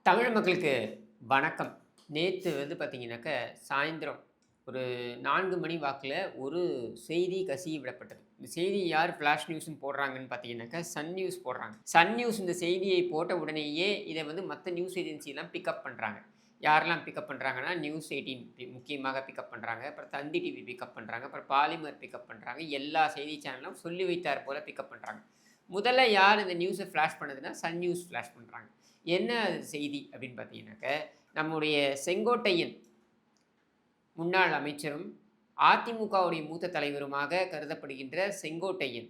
தமிழ் மக்களுக்கு வணக்கம். நேத்து பார்த்தீங்கன்னாக்க, சாயந்திரம் ஒரு 4 மணி வாக்குல ஒரு செய்தி கசிய விடப்பட்டது. இந்த செய்தி யார் ஃபிளாஷ் நியூஸ்ன்னு போடுறாங்கன்னு பார்த்தீங்கன்னாக்கா, சன் நியூஸ் போடுறாங்க. சன் நியூஸ் இந்த செய்தியை போட்ட உடனேயே இத மத்த நியூஸ் ஏஜென்சிலாம் பிக்கப் பண்றாங்க. யாரெல்லாம் பிக்கப் பண்றாங்கன்னா, நியூஸ் 18 முக்கியமாக பிக்கப் பண்றாங்க. அப்புறம் தந்தி டிவி பிக்கப் பண்றாங்க. அப்புறம் பாலிமர் பிக்கப் பண்றாங்க. எல்லா செய்தி சேனலும் சொல்லி வைத்தார் போல பிக்கப் பண்றாங்க. முதல்ல யார் இந்த நியூஸ ஃபிளாஷ் பண்ணதுன்னா, சன் நியூஸ் ஃபிளாஷ் பண்றாங்க. என்ன அது செய்தி அப்படின்னு பார்த்தீங்கன்னாக்க, நம்முடைய செங்கோட்டையன் முன்னாள் அமைச்சரும், அதிமுகவுடைய மூத்த தலைவருமாக கருதப்படுகின்ற செங்கோட்டையன்.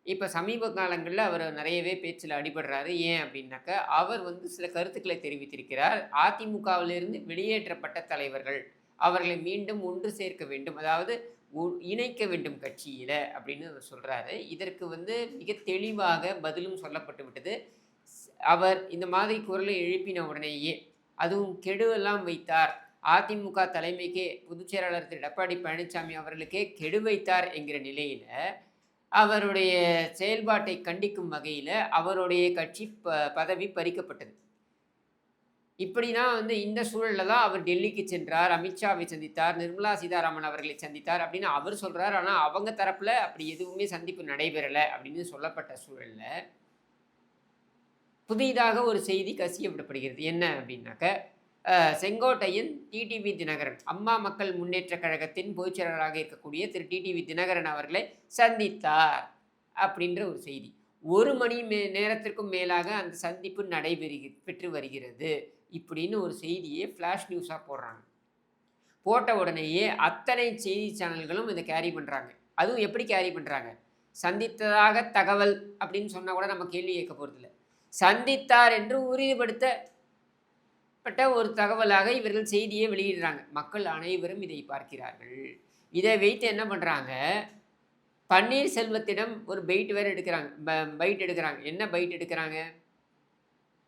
இப்ப சமீப காலங்கள்ல அவர் நெறையவே பேச்சுல அடிபடுறாரு. ஏன் அப்படின்னாக்க, அவர் சில கருத்துக்களை தெரிவித்திருக்கிறார். அதிமுகவிலிருந்து வெளியேற்றப்பட்ட தலைவர்கள், அவர்களை மீண்டும் ஒன்று சேர்க்க வேண்டும். அதாவது இணைக்க வேண்டும் கட்சியில அப்படின்னு அவர் சொல்றாரு. இதற்கு மிக தெளிவாக பதிலும் சொல்லப்பட்டு விட்டது. அவர் இந்த மாதிரி குரலை எழுப்பின உடனேயே, அதுவும் கெடுவெல்லாம் வைத்தார். அதிமுக தலைமைக்கே பொதுச் செயலாளர் திரு எடப்பாடி பழனிசாமி அவர்களுக்கே கெடு வைத்தார் என்கிற நிலையில, அவருடைய செயல்பாட்டை கண்டிக்கும் வகையில அவருடைய கட்சி பதவி பறிக்கப்பட்டது. இப்படிதான் இந்த சூழல்ல தான் அவர் டெல்லிக்கு சென்றார், அமித்ஷாவை சந்தித்தார், நிர்மலா சீதாராமன் அவர்களை சந்தித்தார் அப்படின்னு அவர் சொல்றார். ஆனா அவங்க தரப்புல அப்படி எதுவுமே சந்திப்பு நடைபெறல அப்படின்னு சொல்லப்பட்ட சூழல்ல, புதிதாக ஒரு செய்தி கசிய விடப்படுகிறது. என்ன அப்படின்னாக்க, செங்கோட்டையன் டிடிவி தினகரன், அம்மா மக்கள் முன்னேற்றக் கழகத்தின் பொதுச் செயலாளராக இருக்கக்கூடிய திரு டிடிவி தினகரன் அவர்களை சந்தித்தார் அப்படின்ற ஒரு செய்தி. 1 மணி நேரத்திற்கும் மேலாக அந்த சந்திப்பு பெற்று வருகிறது இப்படின்னு ஒரு செய்தியை ஃப்ளாஷ் நியூஸாக போடுறாங்க. போட்ட உடனேயே அத்தனை செய்தி சேனல்களும் இதை கேரி பண்ணுறாங்க. அதுவும் எப்படி கேரி பண்ணுறாங்க? சந்தித்ததாக தகவல் அப்படின்னு சொன்னால் கூட நம்ம கேள்வி கேட்க போகிறதில்ல. சந்தித்தார் என்று உறுதிப்படுத்தப்பட்ட ஒரு தகவலாக இவர்கள் செய்தியை வெளியிடுறாங்க. மக்கள் அனைவரும் இதை பார்க்கிறார்கள். இதை வைத்து என்ன பண்ணுறாங்க, பன்னீர்செல்வத்திடம் ஒரு பைட் வேறு எடுக்கிறாங்க. பைட் எடுக்கிறாங்க. என்ன பைட் எடுக்கிறாங்க?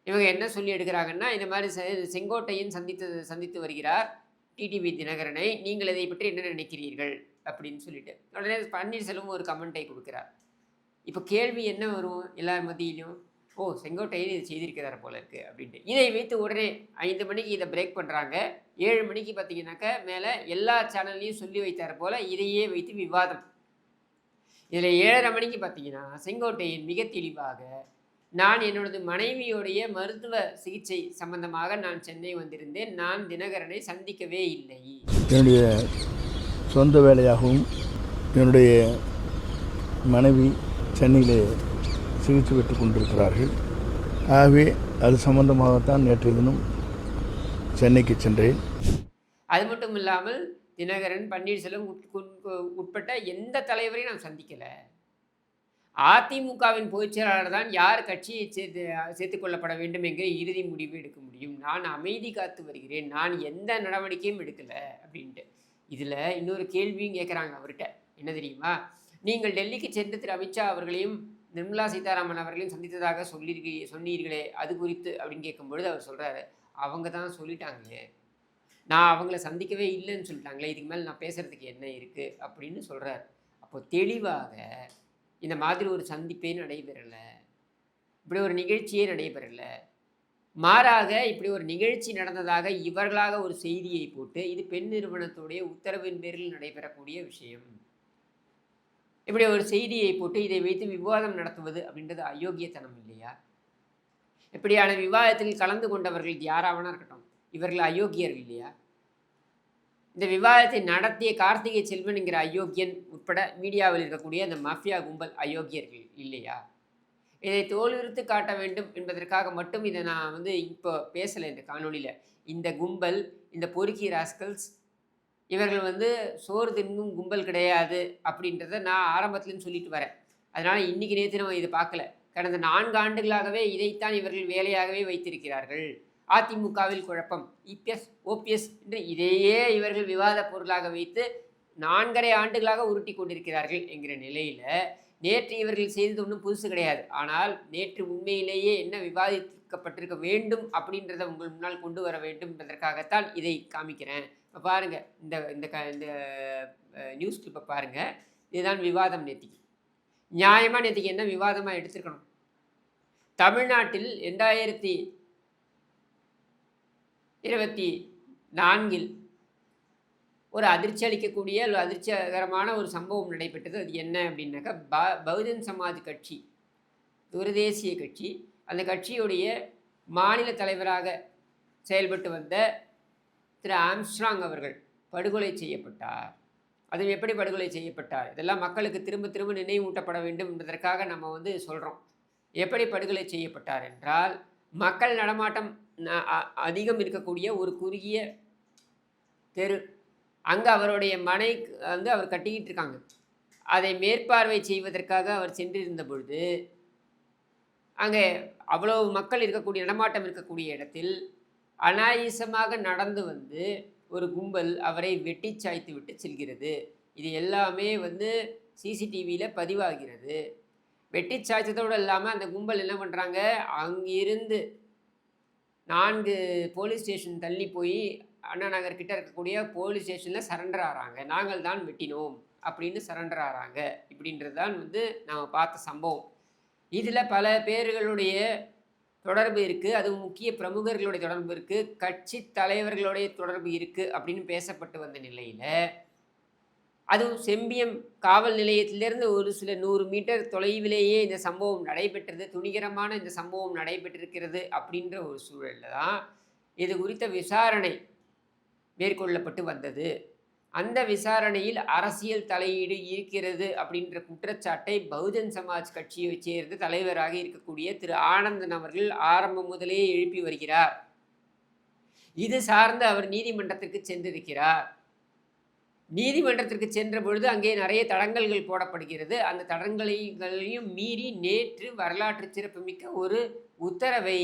இவங்க என்ன சொல்லி எடுக்கிறாங்கன்னா, இந்த மாதிரி செங்கோட்டையன் சந்தித்து வருகிறார் டிடிவி தினகரனை, நீங்கள் இதை பற்றி என்ன நினைக்கிறீர்கள் அப்படின்னு சொல்லிட்டு உடனே பன்னீர்செல்வம் ஒரு கமெண்ட்டை கொடுக்குறார். இப்போ கேள்வி என்ன வரும் எல்லார் மத்தியிலும்? ஓ, செங்கோட்டையன் இது செய்திருக்கிறார் போல இருக்குது அப்படின்ட்டு. இதை வைத்து உடனே 5 மணிக்கு இதை பிரேக் பண்ணுறாங்க. 7 மணிக்கு பார்த்தீங்கன்னாக்க மேலே எல்லா சேனல்லையும் சொல்லி வைத்தார் போல் இதையே வைத்து விவாதம். இதில் 7:30 மணிக்கு பார்த்தீங்கன்னா செங்கோட்டையன் மிக தெளிவாக, நான் என்னோடது மனைவியோடைய மருத்துவ சிகிச்சை சம்பந்தமாக நான் சென்னை வந்திருந்தேன், நான் தினகரனை சந்திக்கவே இல்லை. என்னுடைய சொந்த வேலையாகவும் என்னுடைய மனைவி சென்னையிலே சிகிச்சை பெற்றுக் கொண்டிருக்கிறார்கள். ஆகவே அது சம்பந்தமாகத்தான் நேற்றைய தினம் சென்னைக்கு சென்றேன். அது மட்டும் இல்லாமல் தினகரன், பன்னீர்செல்வம் உட்பட்ட எந்த தலைவரையும் நான் சந்திக்கலை. அதிமுகவின் பொதுச் செயலாளர் தான் யார் கட்சியை சேர்த்துக் கொள்ளப்பட வேண்டும் என்கிற இறுதி முடிவு எடுக்க முடியும். நான் அமைதி காத்து வருகிறேன், நான் எந்த நடவடிக்கையும் எடுக்கலை அப்படின்ட்டு. இதில் இன்னொரு கேள்வியும் கேட்குறாங்க அவர்கிட்ட. என்ன தெரியுமா? நீங்கள் டெல்லிக்கு சென்று திரு அமித்ஷா அவர்களையும் நிர்மலா சீதாராமன் அவர்களையும் சந்தித்ததாக சொன்னீர்களே, அது குறித்து அப்படின்னு கேட்கும்பொழுது அவர் சொல்கிறாரு, அவங்க தான் சொல்லிட்டாங்களே, நான் அவங்கள சந்திக்கவே இல்லைன்னு சொல்லிட்டாங்களே, இதுக்கு மேலே நான் பேசுகிறதுக்கு என்ன இருக்குது அப்படின்னு சொல்கிறார். அப்போ தெளிவாக இந்த மாதிரி ஒரு சந்திப்பே நடைபெறலை, இப்படி ஒரு நிகழ்ச்சியே நடைபெறலை. மாறாக இப்படி ஒரு நிகழ்ச்சி நடந்ததாக இவர்களாக ஒரு செய்தியை போட்டு, இது பெண் நிறுவனத்துடைய உத்தரவின் பேரில் நடைபெறக்கூடிய விஷயம், இப்படி ஒரு செய்தியை போட்டு இதை வைத்து விவாதம் நடத்துவது அப்படின்றது அயோக்கியத்தனம் இல்லையா? இப்படியான விவாதத்தில் கலந்து கொண்டவர்கள் யாராவனா இருக்கட்டும், இவர்கள் அயோக்கியர்கள் இல்லையா? இந்த விவாதத்தை நடத்திய கார்த்திகை செல்வன் என்கிற அயோக்கியன் உட்பட மீடியாவில் இருக்கக்கூடிய அந்த மாஃபியா கும்பல் அயோக்கியர்கள் இல்லையா? இதை தோலுரித்து காட்ட வேண்டும் என்பதற்காக மட்டும் இதை நான் இப்போ பேசலை இந்த காணொலியில். இந்த கும்பல், இந்த பொறுக்கி ராஸ்கல்ஸ், இவர்கள் சோறு தின்னும் கும்பல் கிடையாது அப்படின்றத நான் ஆரம்பத்துலேருந்து சொல்லிட்டு வரேன். அதனால் இன்றைக்கி நேற்று நம்ம இதை பார்க்கல. கடந்த 4 ஆண்டுகளாகவே இதைத்தான் இவர்கள் வேலையாகவே வைத்திருக்கிறார்கள். அதிமுகவில் குழப்பம், இபிஎஸ் ஓபிஎஸ் என்று இதையே இவர்கள் விவாத பொருளாக வைத்து 4.5 ஆண்டுகளாக உருட்டி கொண்டிருக்கிறார்கள் என்கிற நிலையில், நேற்று இவர்கள் செய்தது ஒன்றும் புதுசு கிடையாது. ஆனால் நேற்று உண்மையிலேயே என்ன விவாதிக்கப்பட்டிருக்க வேண்டும் அப்படின்றத உங்கள் முன்னால் கொண்டு வர வேண்டும் என்பதற்காகத்தான் இதை காமிக்கிறேன். இப்போ பாருங்கள், இந்த இந்த நியூஸ் கிளிப்பை பாருங்கள். இதுதான் விவாதம். நேற்றுக்கு நியாயமாக நேற்றுக்கு என்ன விவாதமாக எடுத்துருக்கணும்? தமிழ்நாட்டில் 24 ஒரு அதிர்ச்சி அளிக்கக்கூடிய ஒரு அதிர்ச்சிகரமான ஒரு சம்பவம் நடைபெற்றது. அது என்ன அப்படின்னாக்கா, பகுஜன் சமாஜ் கட்சி, ஒரு தேசிய கட்சி. அந்த கட்சியுடைய மாநில தலைவராக செயல்பட்டு வந்த திரு ஆம்ஸ்ட்ராங் அவர்கள் படுகொலை செய்யப்பட்டார். அது எப்படி படுகொலை செய்யப்பட்டார்? இதெல்லாம் மக்களுக்கு திரும்ப திரும்ப நினைவூட்டப்பட வேண்டும் என்பதற்காக நம்ம சொல்கிறோம். எப்படி படுகொலை செய்யப்பட்டார் என்றால், மக்கள் நடமாட்டம் அதிகம் இருக்கக்கூடிய ஒரு குறுகிய தெரு. அங்கே அவருடைய மனை அவர் கட்டிக்கிட்டு இருக்காங்க. அதை மேற்பார்வை செய்வதற்காக அவர் சென்றிருந்த பொழுது, அங்கே அவ்வளவு மக்கள் இருக்கக்கூடிய நடமாட்டம் இருக்கக்கூடிய இடத்தில் அனாயசமாக நடந்து வந்து ஒரு கும்பல் அவரை வெட்டி சாய்த்து விட்டு செல்கிறது. இது எல்லாமே சிசிடிவியில் பதிவாகிறது. வெட்டி சாய்த்ததோடு இல்லாமல் அந்த கும்பல் என்ன பண்ணுறாங்க, அங்கிருந்து 4 போலீஸ் ஸ்டேஷன் தள்ளி போய் அண்ணா நகர் கிட்ட இருக்கக்கூடிய போலீஸ் ஸ்டேஷனில் சரண்டர் ஆகிறாங்க. நாங்கள் தான் வெட்டினோம் அப்படின்னு சரண்டர் ஆகிறாங்க. இப்படின்றது தான் நம்ம பார்த்த சம்பவம். இதில் பல பேர்களுடைய தொடர்பு இருக்குது, அதுவும் முக்கிய பிரமுகர்களுடைய தொடர்பு இருக்குது, கட்சி தலைவர்களுடைய தொடர்பு இருக்குது அப்படின்னு பேசப்பட்டு வந்த நிலையில், அதுவும் செம்பியம் காவல் நிலையத்திலிருந்து ஒரு சில 100 மீட்டர் தொலைவிலேயே இந்த சம்பவம் நடைபெற்றது. துணிகரமான இந்த சம்பவம் நடைபெற்றிருக்கிறது அப்படின்ற ஒரு சூழலில் தான் இது குறித்த விசாரணை மேற்கொள்ளப்பட்டு வந்தது. அந்த விசாரணையில் அரசியல் தலையீடு இருக்கிறது அப்படின்ற குற்றச்சாட்டை பகுஜன் சமாஜ் கட்சியை சேர்ந்து தலைவராக இருக்கக்கூடிய திரு ஆனந்தன் அவர்கள் ஆரம்பம் முதலே எழுப்பி வருகிறார். இது சார்ந்து அவர் நீதிமன்றத்திற்கு சென்றிருக்கிறார். நீதிமன்றத்திற்கு சென்ற பொழுது அங்கே நிறைய தடங்கல்கள் போடப்படுகிறது. அந்த தடங்களையும் மீறி நேற்று வரலாற்று சிறப்புமிக்க ஒரு உத்தரவை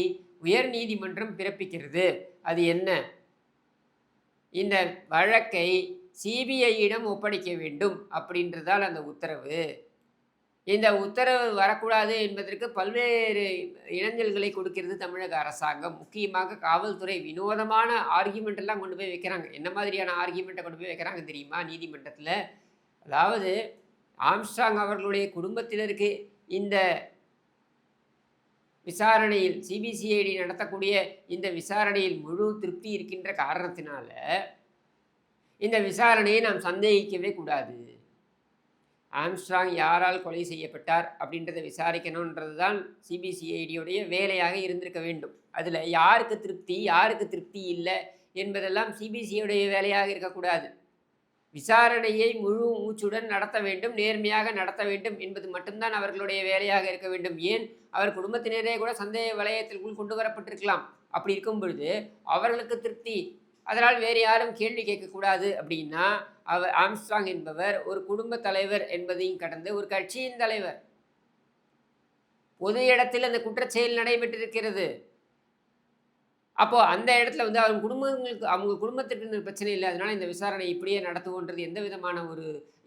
உயர் நீதிமன்றம் பிறப்பிக்கிறது. அது என்ன? இந்த வழக்கை சிபிஐயிடம் ஒப்படைக்க வேண்டும் அப்படின்றதால் அந்த உத்தரவு. இந்த உத்தரவு வரக்கூடாது என்பதற்கு பல்வேறு இளைஞர்களை கொடுக்கிறது தமிழக அரசாங்கம். முக்கியமாக காவல்துறை வினோதமான ஆர்கியூமெண்ட் எல்லாம் கொண்டு போய் வைக்கிறாங்க. என்ன மாதிரியான ஆர்கியூமெண்ட்டை கொண்டு போய் வைக்கிறாங்க தெரியுமா நீதிமன்றத்தில்? அதாவது ஆம்ஸ்ட்ராங் அவர்களுடைய குடும்பத்தினருக்கு இந்த விசாரணையில், சிபிசிஐடி நடத்தக்கூடிய இந்த விசாரணையில் முழு திருப்தி இருக்கின்ற காரணத்தினால இந்த விசாரணையை நாம் சந்தேகிக்கவே கூடாது. ஆம்ஸ்ட்ராங் யாரால் கொலை செய்யப்பட்டார் அப்படின்றத விசாரிக்கணுன்றது தான் சிபிசிஐடியுடைய வேலையாக இருந்திருக்க வேண்டும். அதில் யாருக்கு திருப்தி, யாருக்கு திருப்தி இல்லை என்பதெல்லாம் சிபிசிஐடைய வேலையாக இருக்கக்கூடாது. விசாரணையை முழு மூச்சுடன் நடத்த வேண்டும், நேர்மையாக நடத்த வேண்டும் என்பது மட்டும்தான் அவர்களுடைய வேலையாக இருக்க வேண்டும். ஏன், அவர் குடும்பத்தினரே கூட சந்தேக வலயத்திற்குள் கொண்டு வரப்பட்டிருக்கலாம். அப்படி இருக்கும் பொழுது அவர்களுக்கு திருப்தி, அதனால் வேறு யாரும் கேள்வி கேட்கக்கூடாது அப்படின்னா, ஆம்ஸ்ட்ராங் என்பவர் ஒரு குடும்ப தலைவர் என்பதையும் கடந்து ஒரு கட்சியின் தலைவர். பொது இடத்தில் அந்த குற்றச்செயல் நடைபெற்றிருக்கிறது. அப்போது அந்த இடத்துல அவங்க குடும்பத்திற்கு பிரச்சனை இல்லை, அதனால் இந்த விசாரணை இப்படியே நடத்துவோன்றது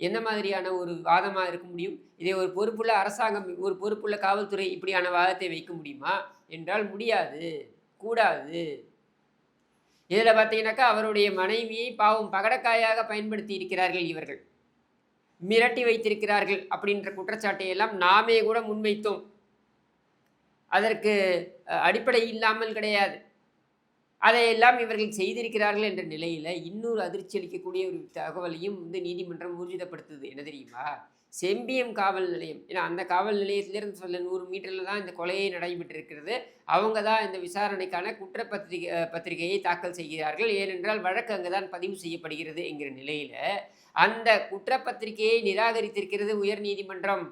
எந்த மாதிரியான ஒரு வாதமாக இருக்க முடியும்? இதை ஒரு பொறுப்புள்ள அரசாங்கம், ஒரு பொறுப்புள்ள காவல்துறை இப்படியான வாதத்தை வைக்க முடியுமா என்றால் முடியாது, கூடாது. இதில் பார்த்தீங்கன்னாக்கா அவருடைய மனைவியை பாவம் பகடக்காயாக பயன்படுத்தி இருக்கிறார்கள் இவர்கள், மிரட்டி வைத்திருக்கிறார்கள் அப்படின்ற குற்றச்சாட்டை எல்லாம் நாமே கூட முன்வைத்தோம். அதற்கு அடிப்படை இல்லாமல் கிடையாது. அதையெல்லாம் இவர்கள் செய்திருக்கிறார்கள் என்ற நிலையில் இன்னொரு அதிர்ச்சி அளிக்கக்கூடிய ஒரு தகவலையும் நீதிமன்றம் ஊர்ஜிதப்படுத்துது. என்ன தெரியுமா? செம்பியம் காவல் நிலையம், ஏன்னா அந்த காவல் நிலையத்திலிருந்து 100 மீட்டரில் தான் இந்த கொலையை நடைபெற்றிருக்கிறது. அவங்க தான் இந்த விசாரணைக்கான பத்திரிகையை தாக்கல் செய்கிறார்கள். ஏனென்றால் வழக்கு அங்கே தான் பதிவு செய்யப்படுகிறது என்கிற நிலையில் அந்த குற்றப்பத்திரிகையை நிராகரித்திருக்கிறது உயர் நீதிமன்றம்.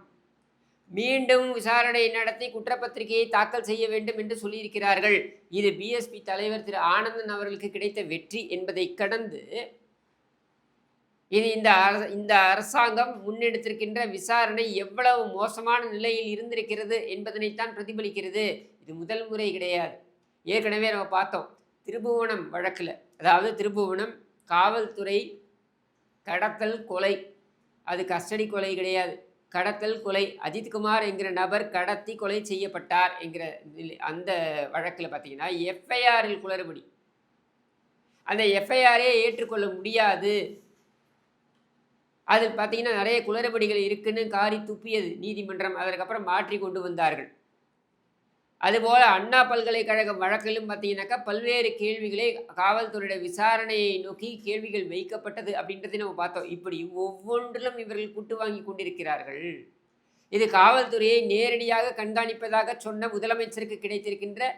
மீண்டும் விசாரணை நடத்தி குற்றப்பத்திரிகையை தாக்கல் செய்ய வேண்டும் என்று சொல்லியிருக்கிறார்கள். இது பிஎஸ்பி தலைவர் திரு ஆனந்தன் அவர்களுக்கு கிடைத்த வெற்றி என்பதை கடந்து இது இந்த அரசாங்கம் முன்னெடுத்திருக்கின்ற விசாரணை எவ்வளவு மோசமான நிலையில் இருந்திருக்கிறது என்பதனைத்தான் பிரதிபலிக்கிறது. இது முதல் முறை கிடையாது. ஏற்கனவே நம்ம பார்த்தோம் திருபுவனம் வழக்கில். அதாவது திருபுவனம் காவல்துறை கடத்தல் கொலை, அது கஸ்டடி கொலை கிடையாது, கடத்தல் கொலை. அஜித்குமார் என்கிற நபர் கடத்தி கொலை செய்யப்பட்டார் என்கிற அந்த வழக்கில் பார்த்தீங்கன்னா எஃப்ஐஆரில் குளறுபடி. அந்த எஃப்ஐஆரே ஏற்றுக்கொள்ள முடியாது. அதில் பார்த்தீங்கன்னா நிறைய குளறுபடிகள் இருக்குன்னு காரி துப்பியது நீதிமன்றம். அதற்கப்புறம் மாற்றி கொண்டு வந்தார்கள். அதுபோல அண்ணா பல்கலைக்கழக வழக்கிலும் பார்த்தீங்கன்னாக்கா, பல்வேறு கேள்விகளை காவல்துறையுடைய விசாரணையை நோக்கி கேள்விகள் வைக்கப்பட்டது அப்படின்றதை நம்ம பார்த்தோம். இப்படி ஒவ்வொன்றிலும் இவர்கள் குட்டு வாங்கி கொண்டிருக்கிறார்கள். இது காவல்துறையை நேரடியாக கண்காணிப்பதாக சொன்ன முதலமைச்சருக்கு கிடைத்திருக்கின்ற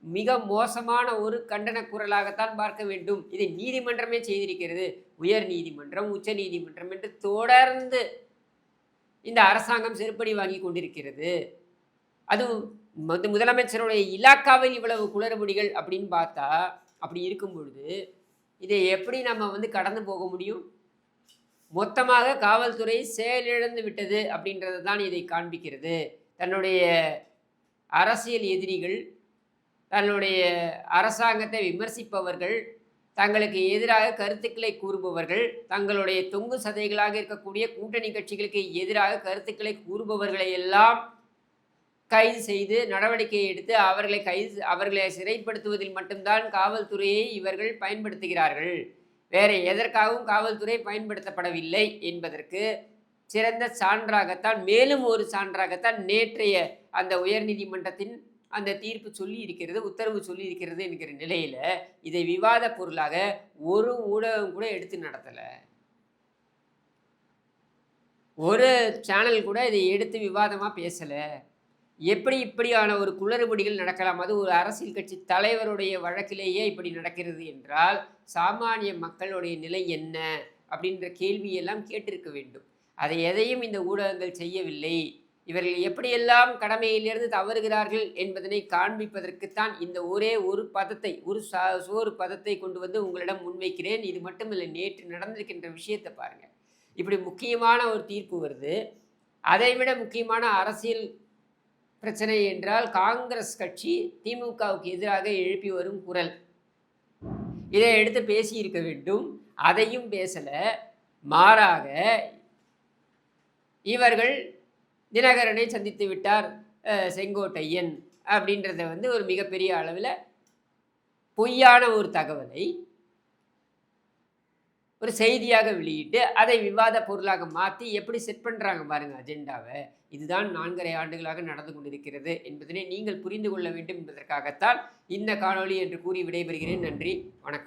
மிக மோசமான ஒரு கண்டன குரலாகத்தான் பார்க்க வேண்டும். இதை நீதிமன்றமே செய்திருக்கிறது. உயர் நீதிமன்றம், உச்ச நீதிமன்றம் என்று தொடர்ந்து இந்த அரசாங்கம் செருப்படி வாங்கி கொண்டிருக்கிறது. அதுவும் முதலமைச்சருடைய இலாக்காவில் இவ்வளவு குளறுபடிகள் அப்படின்னு பார்த்தா, அப்படி இருக்கும் பொழுது, இதை எப்படி நம்ம கடந்து போக முடியும்? மொத்தமாக காவல்துறை செயலிழந்து விட்டது அப்படின்றது தான் இதை காண்பிக்கிறது. தன்னுடைய அரசியல் எதிரிகள், தன்னுடைய அரசாங்கத்தை விமர்சிப்பவர்கள், தங்களுக்கு எதிராக கருத்துக்களை கூறுபவர்கள், தங்களுடைய தொங்கு சதைகளாக இருக்கக்கூடிய கூட்டணி கட்சிகளுக்கு எதிராக கருத்துக்களை கூறுபவர்களை எல்லாம் கைது செய்து நடவடிக்கை எடுத்து அவர்களை சிறைப்படுத்துவதில் மட்டும்தான் காவல்துறையை இவர்கள் பயன்படுத்துகிறார்கள். வேற எதற்காகவும் காவல்துறை பயன்படுத்தப்படவில்லை என்பதற்கு சிறந்த சான்றாகத்தான், மேலும் ஒரு சான்றாகத்தான் நேற்றைய அந்த உயர்நீதிமன்றத்தின் அந்த தீர்ப்பு சொல்லி இருக்கிறது, உத்தரவு சொல்லி இருக்கிறது என்கிற நிலையில இதை விவாத பொருளாக ஒரு ஊடகம் கூட எடுத்து நடத்தல. ஒரு சேனல் கூட இதை எடுத்து விவாதமா பேசல. எப்படி இப்படியான ஒரு குளறுபடிகள் நடக்கலாம்? அது ஒரு அரசியல் கட்சி தலைவருடைய வழக்கிலேயே இப்படி நடக்கிறது என்றால், சாமானிய மக்களுடைய நிலை என்ன அப்படின்ற கேள்வியெல்லாம் கேட்டிருக்க வேண்டும். அதை எதையும் இந்த ஊடகங்கள் செய்யவில்லை. இவர்கள் எப்படியெல்லாம் கடமையிலிருந்து தவறுகிறார்கள் என்பதனை காண்பிப்பதற்குத்தான் இந்த ஒரே ஒரு பதத்தை, சோறு பதத்தை கொண்டு வந்து உங்களிடம் முன்வைக்கிறேன். இது மட்டுமில்லை, நேற்று நடந்திருக்கின்ற விஷயத்தை பாருங்க. இப்படி முக்கியமான ஒரு தீர்ப்பு வருது. அதைவிட முக்கியமான அரசியல் பிரச்சனை என்றால் காங்கிரஸ் கட்சி திமுகவுக்கு எதிராக எழுப்பி வரும் குரல். இதை எடுத்து பேசியிருக்க வேண்டும். அதையும் பேசல. மாறாக இவர்கள் தினகரனை சந்தித்து விட்டார் செங்கோட்டையன் அப்படின்றத ஒரு மிகப்பெரிய அளவில் பொய்யான ஒரு தகவலை ஒரு செய்தியாக வெளியிட்டு அதை விவாத பொருளாக மாற்றி எப்படி செட் பண்ணுறாங்க பாருங்க அஜெண்டாவை. இதுதான் 4.5 ஆண்டுகளாக நடந்து கொண்டிருக்கிறது என்பதனை நீங்கள் புரிந்து கொள்ள வேண்டும் என்பதற்காகத்தான் இந்த காணொளி என்று கூறி விடைபெறுகிறேன். நன்றி, வணக்கம்.